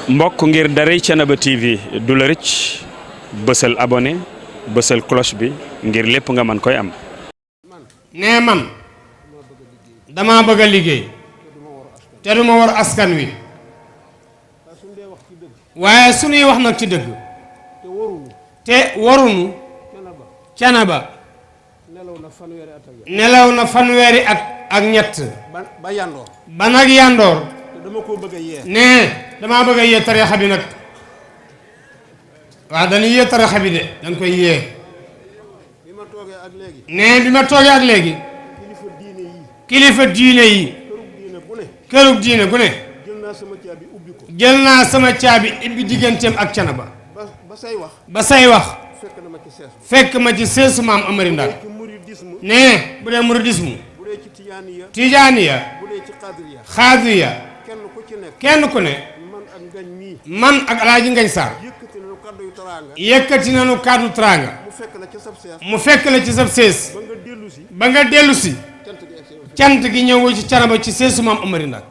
mbokk ngir daray Thiénaba TV du la rëcc bësal abonné bësal cloche bi ngir lépp nga mën koy am. nee man dama bëgg a liggéey te duma war askan wi waaye suñuy wax nag ci dëgg te warunu Thiénaba nelaw na fanweeri at ak ñett ba yandoor ba nag yandoor dama ko bëgg a yee nee damaa bëgg a yee tariixa bi nag waaw dañuy yee tariixa bi de dañ koy yee bi ma toogee ak léegi nee bi ma toogee ak léegi kilifa diine yi kërug diine gu ne jël naa sama caabi ubbi ko jël naa sama caabi ibbi digganteem ak Thiénaba ba say wax ba say wax fekk na ma ci sees fekk ma ci seesu maam Amari Ndak ci muridisme nee bu dee muridisme bu dee ci tijaaniya tijaaniya bu dee ci xaadiriya xaadiriya kenn ku ci nekk kenn ku ne man ak ngañ mii man ak Alaaji Ngañ Sarr yëkkati nañu kàddu yu taraanga yëkkati nañu kàddu teraanga mu fekk la ci sab sees mu fekk la ci sab sees ba nga dellu si ba nga dellu si cant gi egsi cant gi ñëw ci Thiénaba ci seesu maam Amari Ndak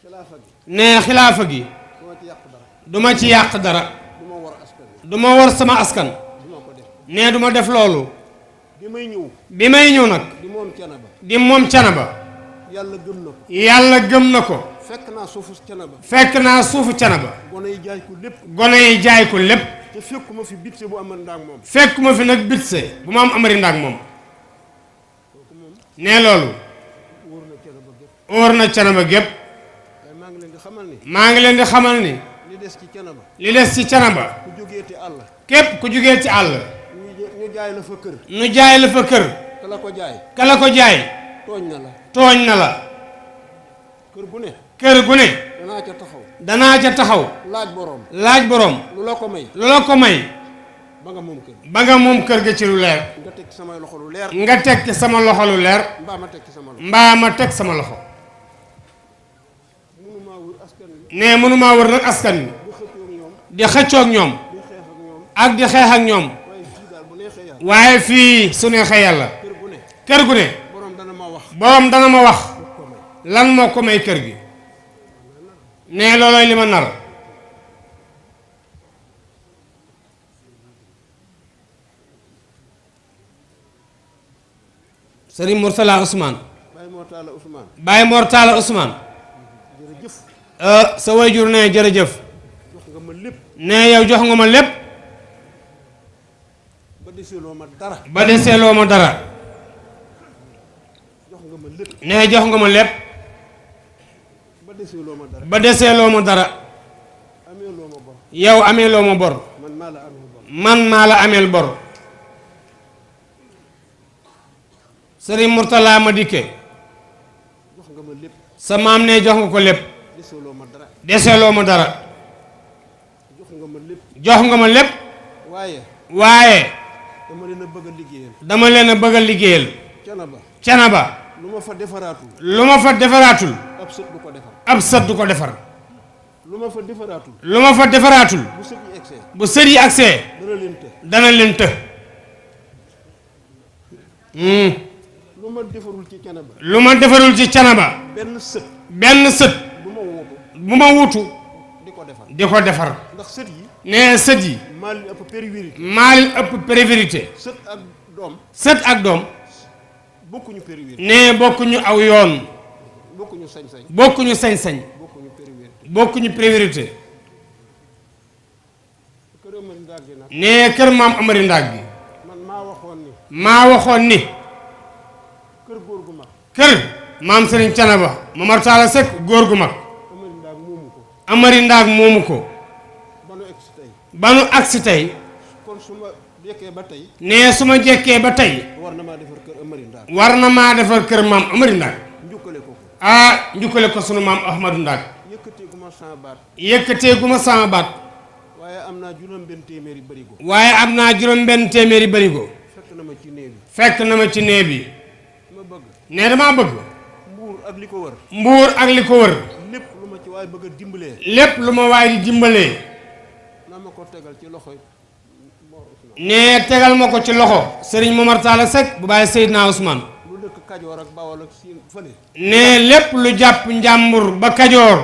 xilaafa gi nee xilaafa gi duma ci yàq dara duma ci yàq dara duma war askan wi duma war sama askan duma ko def nee duma def loolu bi may ñëw bi may ñëw nag di moom Thiénaba di moom Thiénaba yàlla gëm na ko yàlla gëm na ko fekk naa suufu Thiénaba fekk naa suufu Thiénaba gone yi jaay ko lépp gone yi jaay ko lépp te fekkuma fi bitse bu amal ndaag moom fekk ma fi nag bitse bu maam Amari Ndak moom nee loolu wóor na Thiénaba gépp óor na Thiénaba gépp waaye maa ngi leen di xamal ni maa ngi leen di xamal ni li des ci Thiénaba li des ci Thiénaba ku jógee ti àll képp ku jugee ci àll ñu jaay la fa kër nu jaay la fa kër ka la ko jaay ka la ko jaay tooñ na la tooñ na la kër gu ne kër gu ne danaa ca taxaw danaa ca taxaw laaj boroom laaj borom lu la ko may lu la ko may ba nga moom kër ba nga moom kër ga ci lu leer nga teg ci samay loxo lu leer nga teg ci sama loxo lu leer mbaa ma teg ci sama loxo mbaa ma teg sama loxo mënumaa wër askan wi nee mënumaa wër nag askan wi di xëccoo ak ñoom di xëccoog ñoom di xeex ak ñoom ak di xeex ak ñoom waaye fii daal bu neexee yàlla waaye fii su neexee yàlla kër gu ne kër gu ne boroom dana ma wax borom dana ma wax lan moo ko may kër gi nee loolooy li ma nar Sëriñ Mourtala Ousmane Baye Mor Talla Ousmane Baye Mor Talla Ousmane jërëjëf sa wayjur nee jërëjëf jox nga ma lépp nee yow jox nga ma lépp ba deseeloo ma dara ba deseeloo ma dara jox nga ma lépp nee jox nga ma lépp ba deseeloo ma dara ba deseeloo ma dara ameeloo ma bor yow ameeloo ma bor man maa la amee bor man maa la ameel bor Sëriñ Mourtala ma dikke jox nga ma lépp sa maam ne jox nga ko lépp deseeloo ma dara deseeloo ma dara jox nga ma lépp jox nga ma lépp waaye waaye dama leen a bëgg a liggéeyal dama leen a bëgg a liggéeyal Thiénaba Thiénaba lu ma fa defaraatul lu ma fa defaraatul ab sët du ko defar ab sët du ko defar lu ma fa defaraatul lu ma fa defaraatul bu sët yi egsee bu sët yi agsee dana leen të dana leen të lu ma defarul ci Thiénaba lu ma defarul ci Thiénaba benn sët benn sët bu ma wootu bu ma wutu di ko defar di ko defar ndax sët yi nee sët yi maa leen ëpp priorité maa leen ëpp priorité sët ak doom sët ak doom bokkuñu priorité nee bokkuñu aw yoon bokkuñu sañ-sañ bokkuñu sañ-sañ bokkuñu priorité bokkuñu priorité kër Amari Ndak gi nag nee kër maam Amari Ndak gi man maa waxoon ni maa waxoon ni kër góor gu mag kër maam Sëriñ Thiénaba Momar Talla Seck góor gu mag Amari Ndak moomu ko Amari Ndak moomu ko ba nu egsi tey ba nu agsi tey kon su ma jekkee ba tey nee su ma jekkee ba tey war na maa defar kër Amari Ndak war na maa defar kër maam Amari Ndak njukkale ko ko njukkale ko sunu maam Ahmadou Ndak yëkkatee gu ma sama baat yëkkatee gu ma sama baat waaye am naa juróom-benn téeméeri bërigo waaye am naa juróom-benn téeméeri bërigo fekk na ma ci néew bi fekk na ma ci nee bi ma bëgg nee damaa bëgg mbuur ak li ko wër mbuur ak li ko wër lépp lu ma ci waaye bëgg a dimbalee lépp lu ma waay di dimbalee na ma ko tegal ci loxoy Mor Ousmane nee tegal ma ko ci loxo Serigne Momar Talla Seck bu bàyyi Seydina Ousmane lu dëkk Kajoor ak Bawol ak Siin fële ne lépp lu jàpp njàmbur ba Kajoor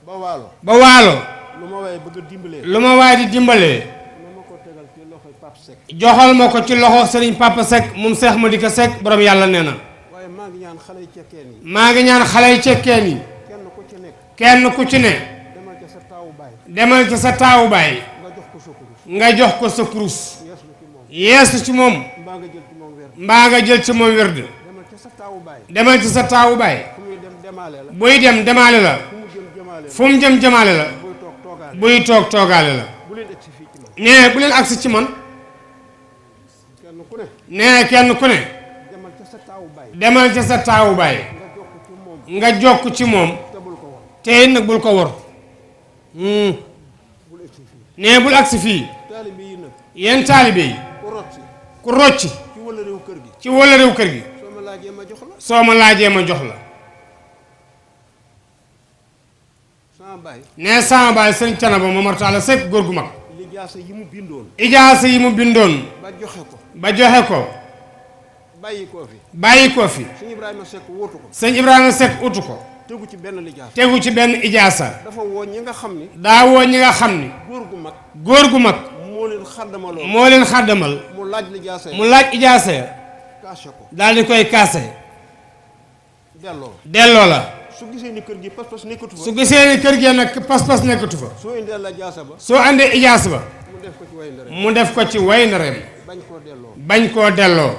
ba Waalo ba Waalo lu ma waaye bëgg a dimbalee lu ma waay di dimbalee na ma ko tegal ci loxoy Pape Seck joxal ma ko ci loxo Serigne Papa Seck moom Seex Madika Seck borom yàlla nee na waaye maa ngi ñaan xale yi cekkeen yi maa ngi ñaan xale yi cekkeen yi kenn ku ci nekk kenn ku ci ne demal ca sa taawu baay demal ci sa taawu baay nga jox ko sa kurus nga jox ko sa kurus yeeslu ci moom yeesu ci moom mbaa nga jël ci moom weer mbaa nga jël ci moom werd demal ca sa taawu baay demal ci sa taawu baay fu muy dem demaale la buy dem demaale la fu mu jëm jëmaale la fu mu jëm jëmaale la buy toog toogaale buy toog toogaale la bu leen egsi fii ci man nee bu leen agsi ci man kenn ku ne nee kenn ku ne demal ca sa taawu baay demal ci sa taawu baay nga jokk ci moom nga jokk ci moom te bul ko war te nag bul ko wor bul egsi fii nee bul agsi fii taalibe yi nag yéen taalibe yi ku rot si ku rocc ci wala réew kër gi ci wala réew kër gi soo ma laajee ma jox la soo ma laajee ma jox la sama baay nee sama baay sëñ Canaba Momar Talla Seck góor gu mag li jaasa yi mu bindoon ijaasa yi mu bindoon ba joxe ko ba joxe ko bàyyi koo fi bàyyi ko fi sëñ Ibrahima Seck wóotu ko sëñ Ibrahima Seck utu ko tegu ci benn li jaasa tegu ci benn ijaasa dafa woo ñi nga xam ni daa woo ñi nga xam ni góor gu mag góor gu mag moo leen xaddamaloo moo leen xàddamal mu laaj li jaasa mu laaj ijaasa ya kaase ko daal di koy kaase delloo delloo la su gisee ni kër gi pas-pas nekkatu fa su gisee ni kër gee nag pas-pas nekkatu fa soo indee la jaasa ba soo àndee ijaasa ba mu def ko ci way ndare mu def ko ci way ndareem bañ koo delloo bañ koo delloo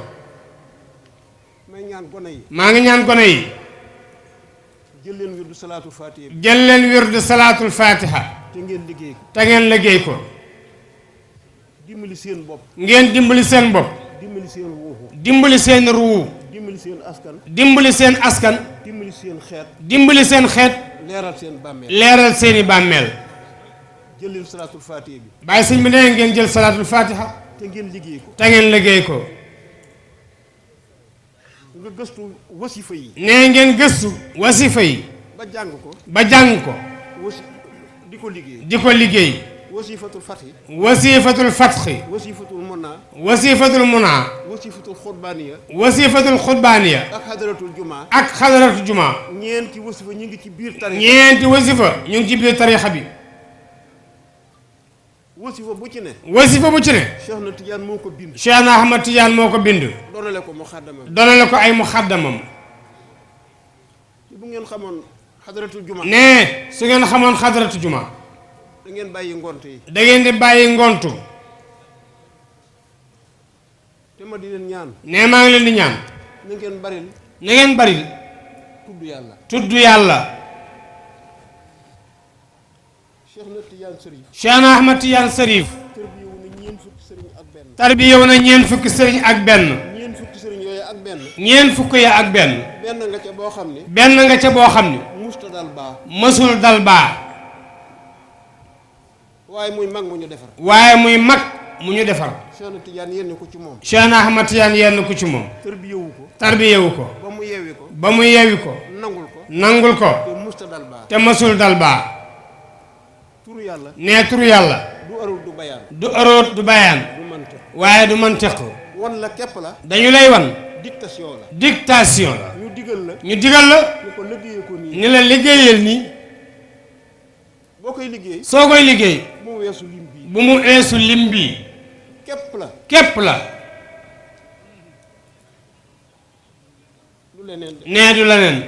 may ñaan gone yi maa ngi ñaan gone yi jël leen wirdu salaatul faatiha bi jël leen wirdu salaatul fatiha te ngeen liggéey ko te ngeen liggéey ko dimbali seen bopp ngeen dimbali seen bopp dimbali seen wuuxu dimbali seen ruu dimbali seen askan dimbali seen askan dimbali seen xeet dimbali seen xeet leeral seen bàmmeel leeral seeni bàmmeel jël leen salaatul faatiha bi bàyyi sëñ bi nee ngeen jël salaatul fatiha te ngeen liggéey ko te ngeen liggéey ko nga gëstu wasifa yi nee ngeen gëstu wasifa yi ba jàng ko ba jàng ko wasi di ko liggéey di ko liggéey wasifatul fathi wasifatul fatxi wasifatul munna wasifatul munaa wasifatul xutbaaniya wasifatul xutbaaniya ak xadaratul jumaa ak xadaratu juma ñeenti wasifa ñu ngi ci biir tarixa ñeenti wasifa ñu ngi ci biir tarixa bi wasifa bu ci ne wasifa bu ci ne Cheikh na Tidiane moo ko bind Cheikh na Ahmad Tidiane moo ko bind doonale ko mu xaddamam donale ko ay muxaddamam bu ngeen xamoon xadaratul jumaa nee su ngeen xamoon xadaratu juma da ngeen bàyyi ngont yi da ngeen di bàyyi ngontu te ma di leen ñaan nee maa ngi leen di ñaan na ngeen baril na ngeen bari tudd yàlla tudd yàlla Cheikh na Tidiane sëriñ Cheikh na Ahmad Tidiane Sarif tërbiyewu na ñeent fukki sëriñ ak benn tarbiyewu na ñeent fukki sëriñ ak benn ñeent fukki sëriñ yooyu ak benn ñeent fukk ya ak benn benn nga ca boo xam ni benn nga ca boo xam ni musta dal baa mësul dal baa waaye muy mag mu ñu defar waaye muy mag mu ñu defar Cheikh na Tidiane yenn ko ci moom Cheikh na Ahmad Tidiane yenn ku ci moom tërbiyewu ko tarbiyewu ko ba mu yeewi ko ba mu yewi ko nangul ko nangul ko te musta dal baa te mësul dal baa turu yàlla nee turu yàlla du arul du bayaan du ëroot du bayaan du mante waaye du mantiq won la képp la dañu lay wan dictation la dictation la ñu digal la ñu digal la ñu ko liggéeyee ko nii ni la liggéeyal nii boo koy liggéey soo koy liggéey mu weesu lim bii bu mu eesu lim bi képp la képp la lu leneen de nee du leneen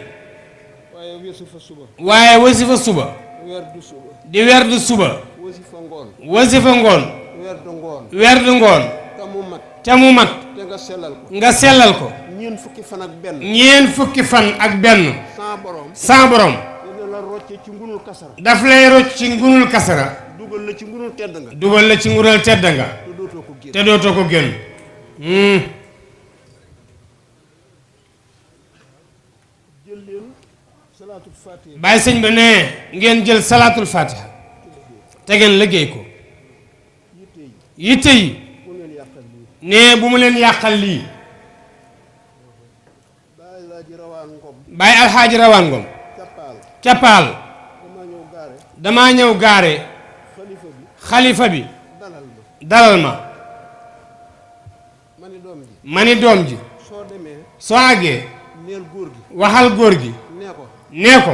waaye weesu fa suba waaye wasifa suba weer du suba di werdu suba wasifa ngoon wasifa ngoon weer du ngoon werdu ngoon te mu mat te mu mat te nga sellal ko nga sellal ko ñeent fukki fan ak benn ñeent fukki fan ak benn sans borom sa borom dina la rocce ci ngunul kasara daf lay rocc ci ngunul kasara dugal la ci ngunul tedd nga dugal la ci ngural tedd nga te dootoo ko génn te dootoo ko génn jël leen salaatul fatiha bàyyi sëñ bi ne ngeen jël salaatul fatiha te ngeen liggéey ko yitte yi yitte yi ku leen yàqal lii ne bu mu leen yàqal lii bàyyi laa ji rawaan ngom bàyyi alxaaji rawaan ngom cappaal cappaal dama ñëw gaare damaa ñëw gaare xalifa bi xalifa bi dalal ma dalal ma ma ni doom ji ma ni doom ji soo demee soo àggee neel góor gi waxal góor gi nee ko nee ko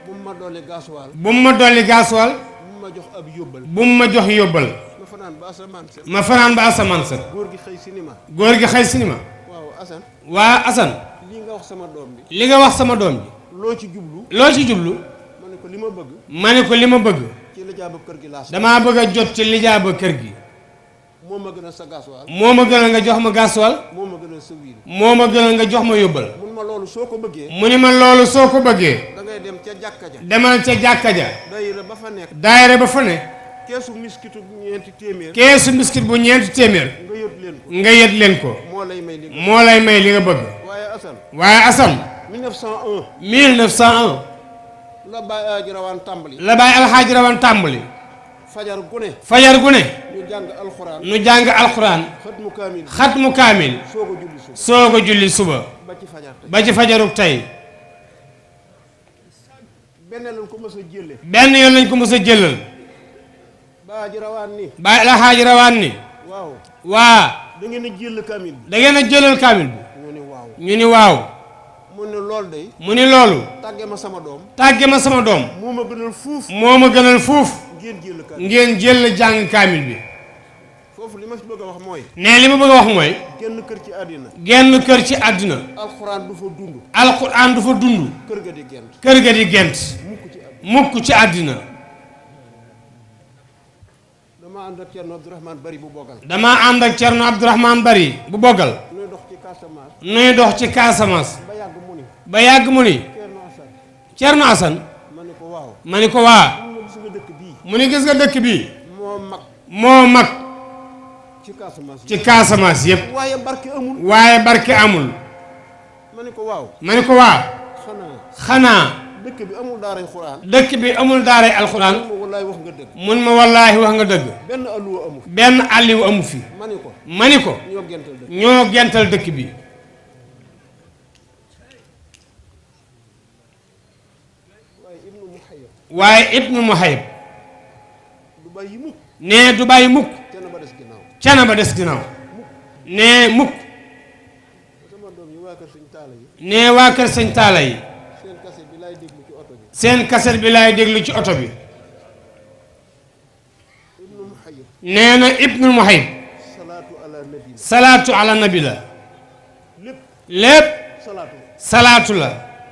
bu mu ma dolli gaasuwaal bu mu ma dolli gaasuwal bu mu ma jox ab yóbbal bu mu ma jox yóbbal ma fanaan ba asamaan set ma fanaan ba asamaan set góor gi xëy sinima góor gi xëy sinima waaw Assane waa Assane lii nga wax sama doom bi li nga wax sama doom ji loo ci jublu loo ci jublu ma ne ko li ma bëgg ma ne ko li ma bëgg ci la jaaba kër gi laas damaa bëgg a jot ci lijaaba kër gi moo ma gën a sa gaasuwaal moo ma gënal nga jox ma gaasuwal moo ma gën a sa wiil moo ma gënal nga jox ma yóbbal mun ma loolu soo ko bëggee mu ni ma loolu soo ko bëggee da ngay dem ca jàkka ja demal ca jàkka ja dayira ba fa nekk daayira ba fa ne keesu miskitu ñeenti téeméer keesu mbiskit bu ñeenti téeméer nga yót leen ko nga yët leen ko moo lay may li nga moo lay may li nga bëgg waaye Assane waaye Assane 1901 1901 la Baye Aji Rawaan tàmbali la bàyyi alxaaji rawan tàmbali fajar gu ne fajar gu ne ñu jàng alxuraan nu jàng alxuraan xatmu kaamil xatmu kaamil soog a julli suba soog a julli suba ba ci fajar tey ba ci fajaruk tey benn lañ ko mës a jëlle benn yoon lañ ko mës a jëlal Baye Aji Rawaan ni bàyyi alxaaji rawaan ni waaw waa da ngeen a jël kaamil bi da ngeen a jëlal kaamil bi ñu ni waaw ñu ni waaw mu ne lool day mu ni loolu tàgge ma sama doom tàgge ma sama doom moo ma gënal fuuf moo ma gënal fuuf ngeen jël kaamil ngeen jël jàng kaamil bi foofu li ma si bëgg a wax mooy ne li ma bëgg a wax mooy genn kër ci àddina genn kër ci àddina alxuraan du fa dund alxuraan du fa dund kër ga di gent kër ga di gent mukk ci àddina mukk ci àddina dama ànd ak Cerno Abdourahmane Bari bu boggal dama ànd ak Cerno Abdourahmane Bari bu boggal nuy dox ci Casamance nuy dox ci Casamance ba yàgg mu ni ba yàgg mu ni Cerno Assane Cerno Assane ma ne ko waaw ma ni ko waa mun ma gis nga dëkk bii mu ni gis nga dëkk bi moo mag moo mag ci Casamance ci Casamance yépp waaye barke amul waaye barke amul ma ne ko waaw ma ni ko waa xanaa dëkk bi amul daaray xuraan dëkk bi amul daaray alxuraan ma wallaay wax nga dëgg mun ma wallaahi wax nga dëgg benn alluwa amu fi benn àlliw amu fi ma ne ko ma ni ko ñoo gental dëkk ñoo gental dëkk bi waaye ibnu muhayib du bàyyi mukk nee du bàyyi mukk te na ba des ginnaaw cana ba des ginnaaw nee mukk sama doom yi waa kër sëñ taala yi nee waa kër sëñ taala yi seen kase bi laay déglu ci oto bi seen kaset bi laay déglu ci oto bi ibnu muhayyib nee na ibnu muhayib salaatu ala nabi salaatu ala nabi la lépp lépp salaatu salaatu la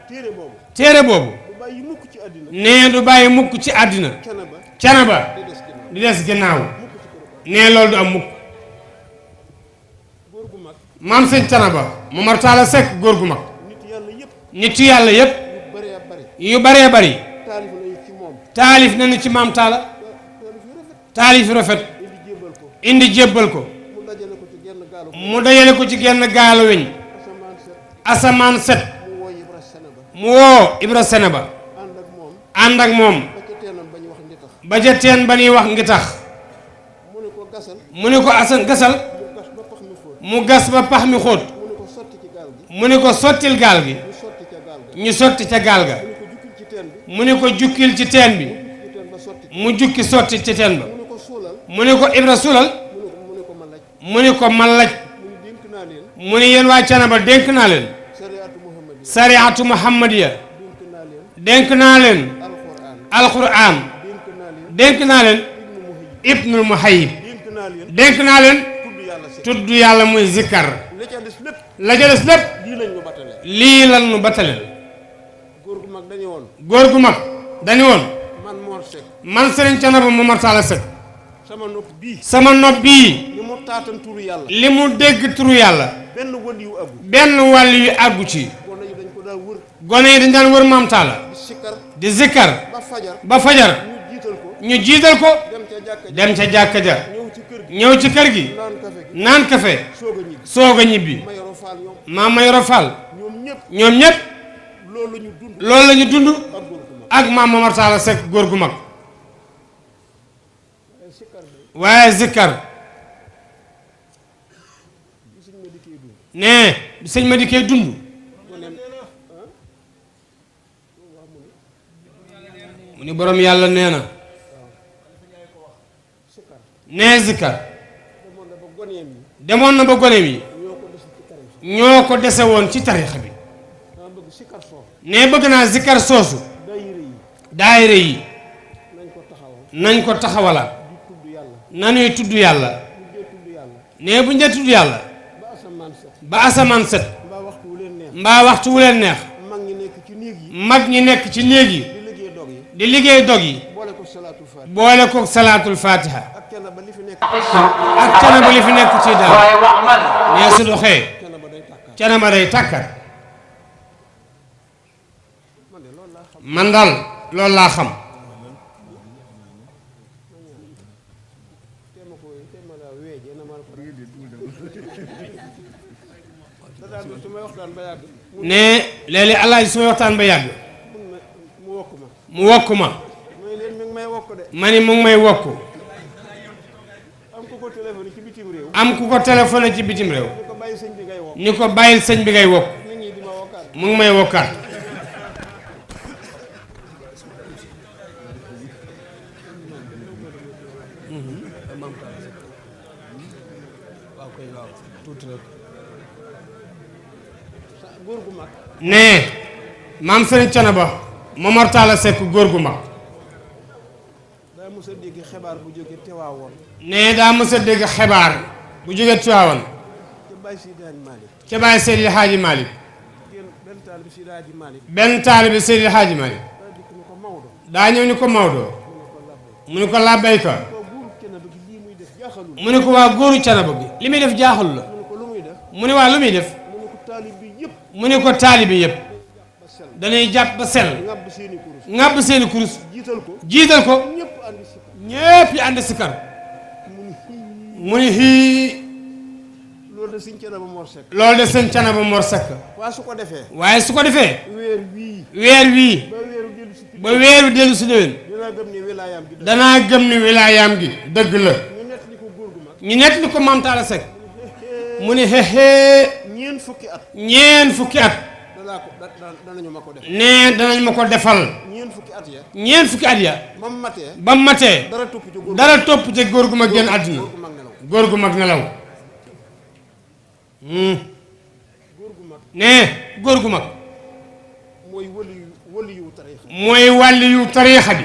téere boobu téere boobu du bàyyi mukk ci àddina nee du bàyyi mukk ci àddina cana ba cana ba di des ginnaaw di des ginnaaw mukk ci kër nee loolu du am mukk góor gu mag maam sëñ cana ba Momar Talla Seck góor gu mag nit yàlla yëpp nitu yàlla yépp yu bëree bari yu baree bari taalif nañu ci moom taalif nañu ci maam Talla taalif yu rafet taalif rafet indi jébbal ko indi jébbal ko mu dajale ko ci genn gaalu mu dajale ko ci genn gaalu weñ asamaan set asamaan set mu woo Ibra Sene ba mu woo Ibra Sene ba ànd ak moom ànd ak moom ba ca teenam ba ñu wax ndi tax ba ca teen ba ñuy wax ngi tax mu ne ko gasal mu ne ko asan gasal mu gas ba pax mi xóot mu gas ba pax mi xóot mu ne ko sotti ci gaal gi mu ne ko sottil gaal gi ñu sotti ca gaal ga ñu sotti ca gaal ga mu ne ko jukkil ci teen bi mu ne ko jukkil ci teen bi ci teen ba sotti mu jukki sotti ci teen ba mu ne ko suulal mu ne ko Ibra sulal mu ne ko ma laj mu ne ko man laj mu ne dénk naa leen mu ne yéen waa Canaba dénk naa leen sariatu muhammad yi sariatu muhammadiya dénk naa leen dénk naa leen alquran alquran dénk naa leen dénk naa leen ibnul muhayyib dénk naa leen dénk naa leen tudd yàlla si tudd yàlla muy zikkar la ca des lépp la ca des lépp lii lañ ñu battale lii lan nu bataleel góor gu mag dañu woon góor gu mag dañu woon man Mor Seck man Serigne Canaba Momar Talla Seck sama nopp bii sama nopp bii ni mu taatan turu yàlla li mu dégg turu yàlla benn wënd yu aggu benn wàll yu àggu ci gone yi dañ ko daan wër gone yi dañ daan wër maam Talla di sikkar di zikkar ba fajar ba fajar ñu jiital ko ñu jiital ko dem ca jàkka ji dem ca jàkka ja ñëw ci kër gi ñëw ci kër gi naan kafe gi naan kafe soog a ñibbi soog a ñibbi ma yoroo faal ñoom maam Mayoro Fall ñoom ñëpp ñoom ñépp loolu la ñu dund loolu la ñu dund ak góor gu mag ak maam Momar Talla Seck góor gu mag ay sikkar day waaye zikkar gisuñ ma dikkee dund nee sëñ ma di koy dund mu ni borom yàlla nee na sikkar nee zikkar demoon na ba goneem yi demoon na ba goneem yi ñoo ko def ci kanam ñoo ko dese woon ci tarixa bi dama bëgg sikkar soosu ne bëgg naa zikkar soosu daayira yi nañ ko taxawala nañuy tudd yàlla ne bu ñu dee tudd yàlla ba asamaan set mbaa waxtu wu leen neex mag ñi nekk ci néeg yi di liggéey dog yi boole ko salaatul fatiha ak cana ba li fi nekk ci daal ne su doxee cana ba day tàkkat man daal loolu laa xam ne léeg-léeg alaaji su may waxtaan ba yàgg mu wokk ma ma ni mu ngi may wokk am ku ko téléphoné ci bitim réew ni ko bàyyil sëñ bi ngay wokk mu ngi may wokkaat ne maam Sëriñ Canaba Momar Talla Seck góor gu mag daa mës a dégg xibaar bu jóge Tiwaawoon ne daa mës a dégg xibaar bu jóge Tiwaawoon ca Baay Seydi Haaji Malick benn taalibi Seydi Haaji Malick daa ñëw ni ko Maodo mu ni ko labbayka mu ni ko waa góoru Canaba gi li muy def jaaxul la mu ni waa lu muy def mu ni ko taalibi yëpp dañuy jàpp ba sell ŋàbb seeni kurus jiital ko ñépp yi ànd si kar mu ni hii loolu de sëñ Canaba Mor Seck loolu de sëñ Canaba Mor Seck waaye su ko defee weer wii ba weeru dellu si déwén danaa gëm ni wilaayaam gi dëgg la ñu nett li ko Maam Talla Seck mu ni xeexee ñeen fukki at nee danañ ma ko defal ñeen fukki at ya ba mu matee dara topp ca góor gu mag génn àdduna góor gu mag nelaw nee góor gu mag mooy wàlli yu tariixa bi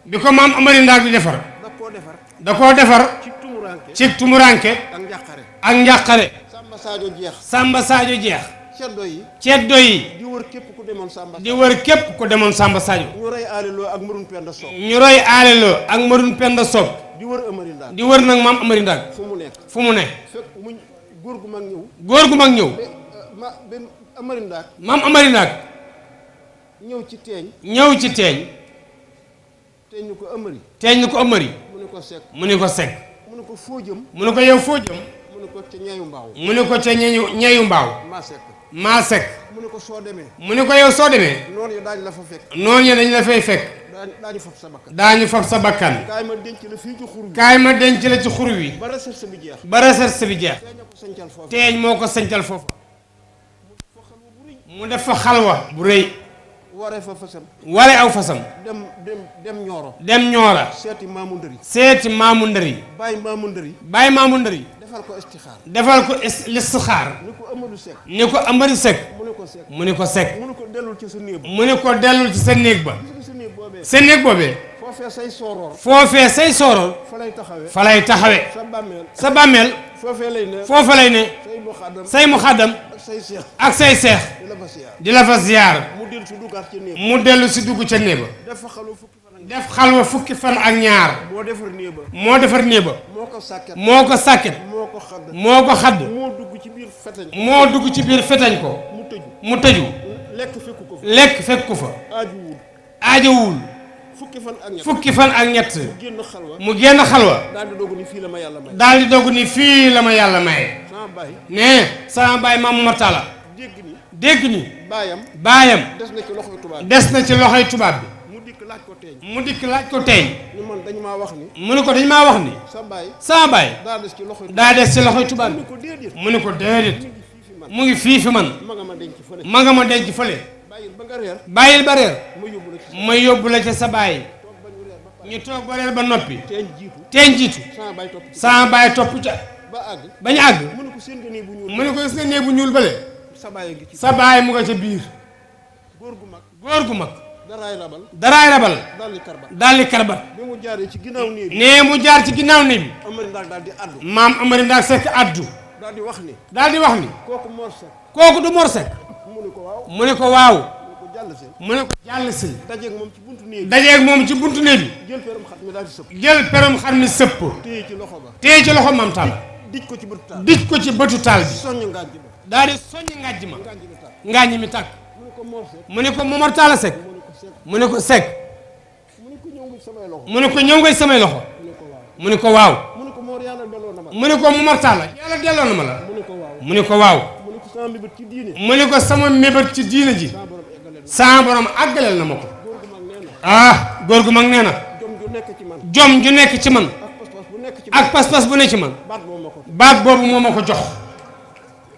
bi ko maam Amari Ndaak di defar da koo defar ci tumuranke ak njàqare Samba Sadio jeex ceddo yi di wër képp ku demoon Samba Sadio ñu roy aaleloo ak Maroon Penda Sob ak Maroon Penda Sob di wër nag maam Amari Ndaak fu mu ne góor gu mag ñëw maam Amari Ndaak ñëw ci teeñ teeñ ni ko Amari mu ni ko Seck mu ni ko yow foo jëm mu ni ko ca ñeeyu mbaaw maa Seck mu ni ko yow soo demee noonu ya dañ la fay fekk daañu fab sa bakkan kaay ma denc la ci xur wi ba recherche bi jeex teeñ moo ko sancal foofu mu def fa xalwa bu rëy ware aw fasam dem ñoora seeti maamu ndëri bàyyi maamu ndëri defal ko listixaar ni ko Amari Seck mu ni ko Seck mu ni ko dellul ci sa néeg ba sa néeg boobee foofee say sooroor fa lay taxawe sa bàmmeel foofa lay ne say muxaddam ak say seex di la fa ziyaar mu dellu si dugg ca néeg ba def xalwa fukki fan ak ñaar moo defar néeg ba moo ko sàkket moo ko xadd moo dugg ci biir fetañ ko mu tëju lekk fekk ko fa aajowul fukki fan ak ñett mu génn xalwa daal di dogg ni fii la ma yàlla maye ne sama baay Maam Momar Talla dégg ni baayam des na ci loxoy tubaab bi mu dikk laaj ko teeñ mu ni ko dañ maa wax ni sama baay daa des ci loxoy tubaab bi mu ni ko déedéet mu ngi fii fi man ma nga ma denc fële bàyyil ba reer ma yóbbu la ca sa baay ñu toog ba reer ba noppi teeñ jiitu sama baay topp ca bañ àgg mu ne ko seen nga nii bu ñuul mu ne ko gis nga néeg bu ñuul bële sa baay ngi ci sa baay mu nga ca biir góor gu mag góor gu mag daraay rabal daldi karbat bi mu jaaree ci ginnaaw néeg bi nee mu jaar ci ginnaaw néeg bi Amari Ndaak daal di addu maam Amari Ndaak Seck addu daal di wax ni kooku Mor Seck kooku du Mor Seck mu ne ko waaw mu ne ko waaw mu ne ko jàll si mu ne ko jàll si dajeeg moom ci buntu néeg bi dajeeg moom ci buntu néeg bi jël peram xat mi daal di sëpp jël perom xar mi sëpp téye ci loxo ba téye ci loxo maam Talla dij ko ci bëtu taal dij ko ci bëtu taal bi soññ ngaaj ba daal di soññ ngàjj ma ngaaj bi taal ngàññi mi tàkk mu ne ko Mor Seck mu ne ko Momar Talla Seck mu ne ko Seck mu ne ko Seck mu ne ko ñëw nga samay loxo mu ne ko ñëw ngay samay loxo mu ne ko waaw mu ne ko waaw mu ne ko Mor yàlla delloo na ma mu ne ko Momar Talla yàlla delloo na ma la mu ne ko waaw mu ne ko waaw mu ne ko sama mbébét ci diine mu ne ko sama mébét ci diina ji sama borom eggaleel sama borom àggaleel na ma ko góor gu mag nee na góor gu mag nee na jom ju nekk ci man jom ju nekk ci man ak pas-pas bu nekk ci man ak pas-pas bu ne ci man baat moom ma ko baat boobu moo ma ko jox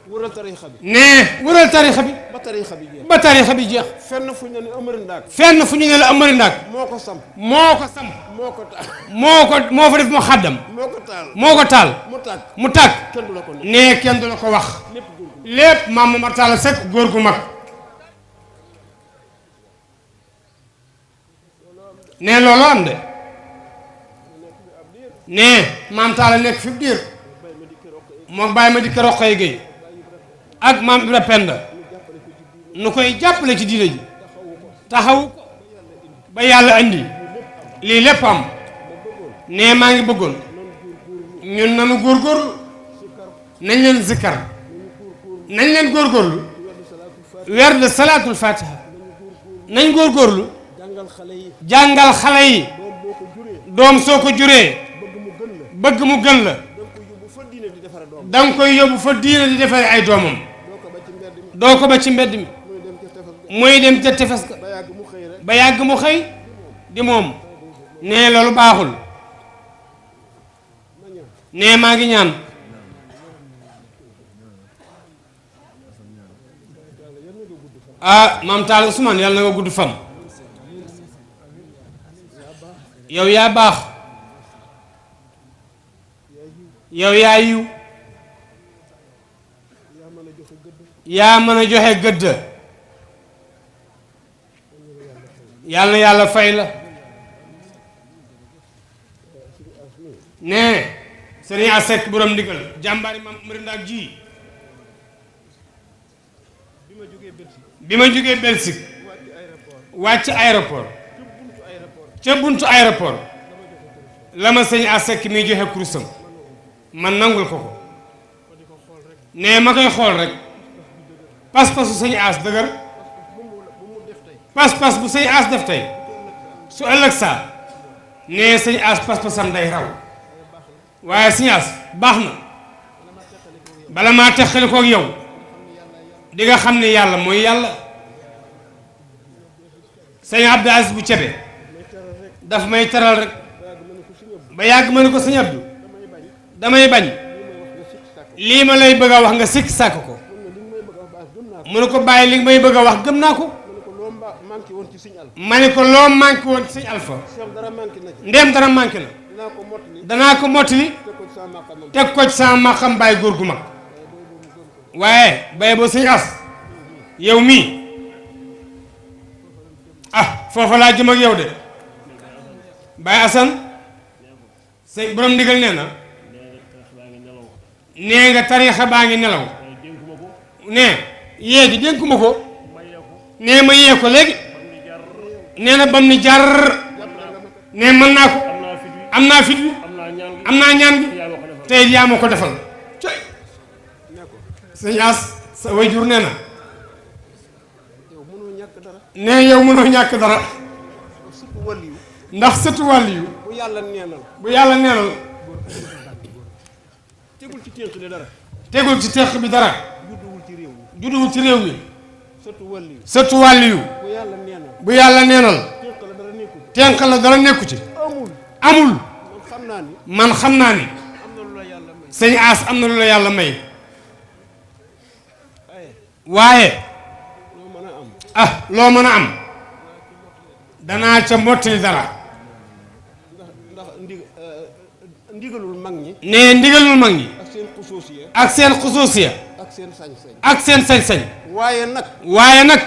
wëral tariixa bi nee wëral tariixa bi ba tariixa bi jeex ba tariixa bi jeex fenn fu ñu ne Amari Ndaak fenn fu ñu ne la Amari Ndaak moo ko samp moo ko samp moo ko taal moo fa def mu xàddam moo ko taal moo ko taal mu tàkk mu tàkk kenn du la ko ne nee kenn du la ko wax lépp góor gu lépp maam Momar Talla Seck góor gu mag nee loolu am de nee maam Talla nekk fi diir moo bàyyi ma di ko roqee Gueye ak maam Ibra Penda nu koy jàppale ci diine ji taxaw ko ba yàlla andi lii lépp am nee maa ngi bëggoon ñun nanu góorgóorlu nañ leen zikkar nañ leen góorgóorlu weer de salaatul fatiha nañ góorgóorlu jàngal xale yi doom soo ko juree bëgg mu gën la danga koy yóbbu fa diina di defare ay doomam doo ko ba ci mbedd mi muy dem ca tefes ga ba yàgg mu xëy di moom nee loolu baaxul nee maa ngi ñaan maam Talla Ousmane yàlla na nga gudd fan yow yaa baax yow yaa yiw yaa mën a joxe gëdd yàlla na yàlla fay la nee Serigne Asek borom ndigal jàmbaari maam Amari Ndaak ji bi ma jógee Belgique wàcc aéroport ca buntu aéroport la ma sëñ Asek mi joxe kurusam man nangul ko ko nee ma koy xool rek pas-pasu sëñ As dëgër pas-pas bu sëñ As def tey su ëllëg saa nee sëñ As pas-pasam day raw waaye sëñ As baax na bala maa teqali koog yow di nga xam ne yàlla mooy yàlla sëñ Abdou Aziz bu Cebe daf may teral rek ba yàgg ma ne ko sëñ Abdou damay bañ lii ma lay bëgg a wax nga sikk sàkk ko mu ne ko bàyyi li may bëgg a wax gëm naa ko ma ne ko loo manqué woon ci sëñ Alpha ndéem dara manqué na danaa ko mottali teg ko ci sama maqam bàyyi góor gu mag waaye bay boo sëñ As yow mii foofa laa jëm ak yow de Baye Assane sëñ borom ndigal nee na nee nga tariixa baa ngi nelaw nee yéegi dénkuma ko nee ma yee ko léegi nee na bam ni jar nee mën naa ko am naa fit wi am naa ñaan bi tey yaa ma ko defal sëñ As sa wayjur nee na nee yow mënoo ñàkk dara ndax sëtu wàll yu bu yàlla neenal tegul ci ténk li dara tegul ci teq bi dara judduwul ci réew mi sëtu wàll yu bu yàlla neenal tenq la dara nekku ci amul man xam naa ni sëñ As am na lu la yàlla may waaye loo mën a am danaa ca mottali dara ndigalul mag ñi nee ndigalul mag ñi ak seen xusuusiya ak seen xusuusiya ak seen sañ-sañ ak seen sañ-sañ waaye nag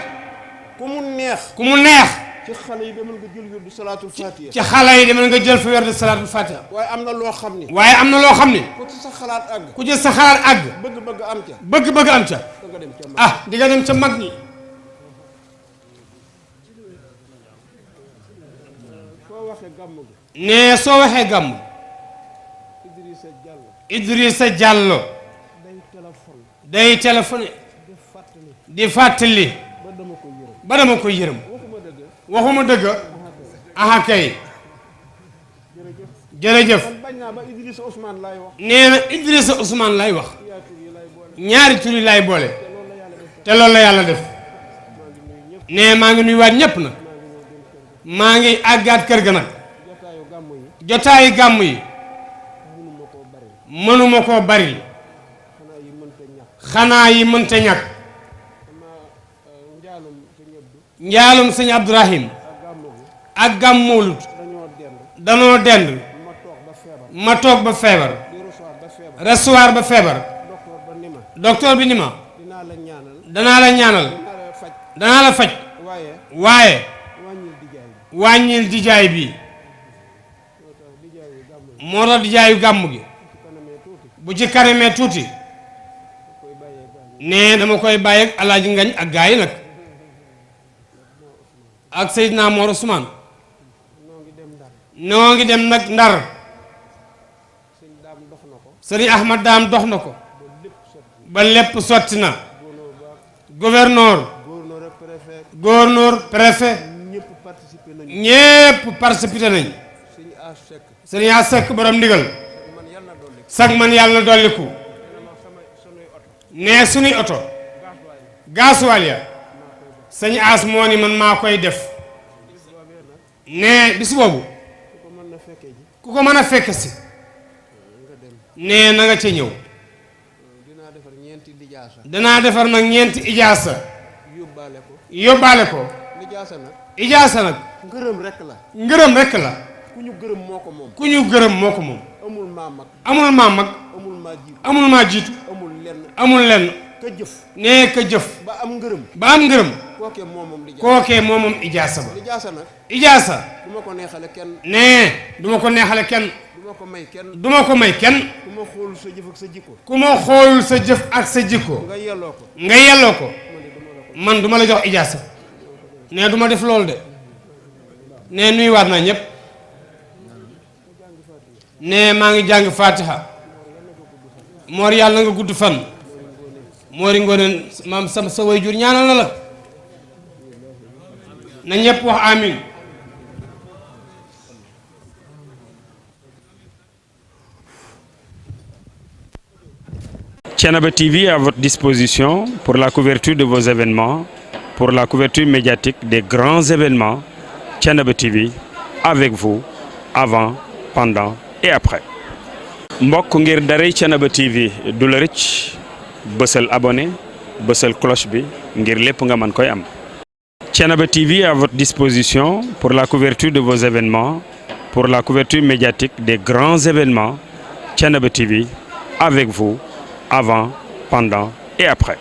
ku mu neex ci xale yi demal nga jël wirdu salaatul fatiha ci xale yi demal nga jël fa wirdu salaatul fatiha waaye am na loo xam ni ku ci sa xalaat àgg bëgg-bëgg am ca di nga dem ca mag ñi ne soo waxee gàmm Idrissa Diallo day téléphoné di fàttali ba dama koy yërëm waxuma dëgg aha kay jërëjëf nee na Idrissa Ousmane lay wax ñaari tur yi lay boole te loolu la yàlla def nee maa ngi nuyuwaat ñépp nag maa ngi àggaat kër ga nag jotaayu gàmm yi mënuma koo bari xanaa yi mënta ñàkk njaalum sëñ Abdourahim ak gàmm Mawlud danoo dend ma toog ba feebar recevoir ba feebar docteur bi ni ma danaa la ñaanal danaa la faj waaye wàññil dijaay bi moo tax dijaayu gàmm gi bu ci kanamee tuuti ne dama koy bàyyi ak alaaji ngañ ak gaa yi nag ak Seydina Mor Ousmane noo ngi dem nag Ndar Sëriñ Ahmad Daam dox na ko ba lépp sotti na gouverneur préfet ñépp participé nañ Sëriñ a sekk borom ndigal sag man yàlla na dolliku ne suñuy oto gaasuwaal ya sëñ As moo ni man maa koy def ne bis boobu ku ko mën a fekk si ne na nga ca ñëw danaa defar nag ñeenti ijaasa yóbbaale ko ijaasa nag ngërëm rekk la ku ñu gërëm moo ko moom amul maa mag amul maa jiitu amul lenn nee ka jëf ba am ngërëm kookee moomam ijaasa ba ijaasa nee duma ko neexale kenn duma ko may kenn ku ma xoolul sa jëf ak sa jikko nga yelloo ko man duma la jox ijaasa nee duma def loolu de nee nuyuwaat naa ñépp nee maa ngi jàng Fatiha moor yàlla nga gudd fan moori ngoone maam sa waajur ñaanal na la na ñépp wax amin Thiénaba TV est à votre disposition pour la couverture de vos événements, pour la couverture médiatique des grands événements. Thiénaba TV avec vous avant, pendant et après. mbokk ngir daray Thiénaba TV du la rëcc bësal abonné bësal cloche bi ngir lépp nga mën koy am. Thiénaba TV est à votre disposition pour la couverture de vos événements, pour la couverture médiatique des grands événements. Thiénaba TV avec vous avant, pendant et après.